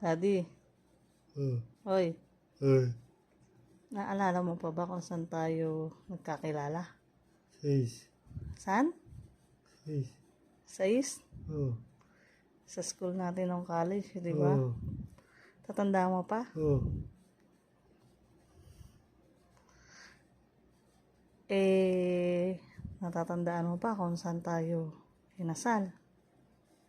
Daddy, Oh, hoy, oh, naalala mo pa ba kung saan tayo nagkakilala? seis, Saan? seis, Sa East? oh, Sa school natin ng college, di ba? oh, Tatanda mo pa? oh, Natatandaan mo pa kung saan tayo inasal?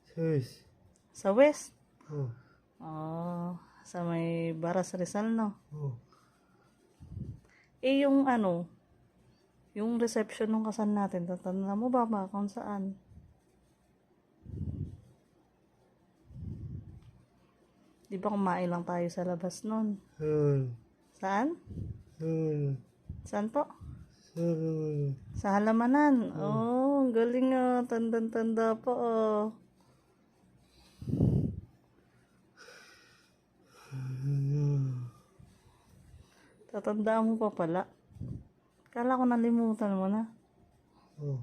seis, Sa West? oh, Oh, sa may Baras Rizal, no? oh, Yung reception ng kasal natin, tatanda mo ba kung saan? Di ba kumain lang tayo sa labas nun? oh, Saan? oh, Saan po? oh, Sa halamanan. Oh, ang galing ah. Tanda-tanda po oh. Tatandaan mo pa pala. Kala ko nalimutan mo na. oh,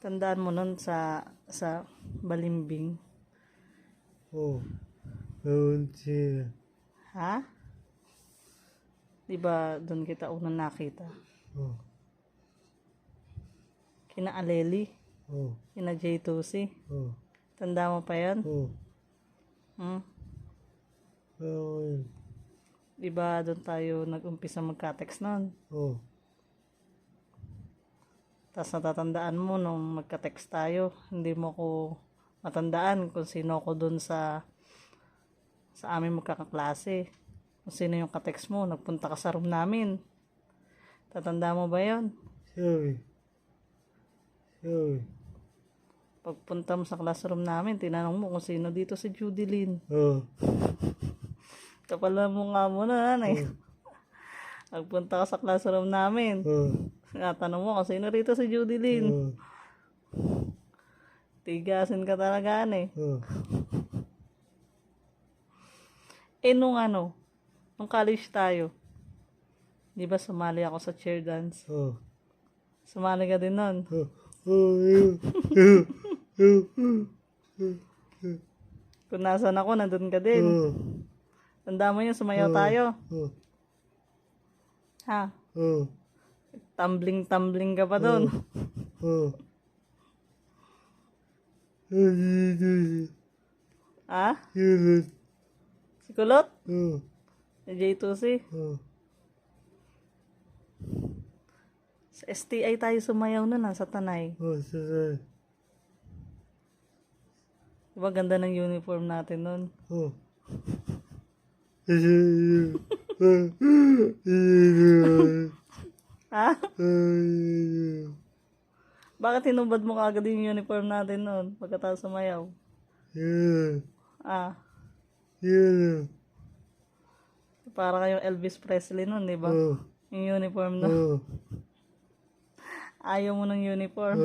Tandaan mo nun sa Balimbing. oh, Valentina, Ha? Di ba doon kita unang nakita? oh, Kina Aleli, oh, kina J2C. oh, Tanda mo pa yan? oh, Hmm? oh, Di ba doon tayo nag-umpisa magka-text nun? oh, Tapos natatandaan mo nung magka-text tayo, hindi mo ko matandaan kung sino ko doon sa aming magkakaklase. Kung sino yung ka-text mo, nagpunta ka sa room namin. Tatanda mo ba yon? sorry, sorry, Pagpunta mo sa classroom namin, tinanong mo kung sino dito si Judilyn. oh, Kapal na mukha mo na, nanay. Pagpunta ka sa classroom namin, oh, natanong mo kung sino rito si Judilyn. oh, Tigasin ka talaga, eh. oh, Nung college tayo, di ba sumali ako sa cheer dance? oh, Sumali ka din nun. oh, oh, Kung nasan ako, nandun ka din. oh, Tanda mo yun, sumayaw tayo. oh, Ha? oh, Tumbling ka pa dun. oh, Ha? yun, Si Kulot? oh, Si J2C? oh, Sa STI tayo sumayaw nun, sa Tanay. oh, sorry, Diba ganda ng uniform natin nun? oh, Ha? Bakit hinubad mo kagad yung uniform natin nun pagkatapos sumayaw? Ah, para kayong Elvis Presley nun, di ba? Yung uniform nun. Ayaw mo ng uniform.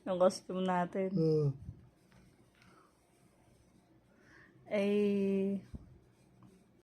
Yung costume natin.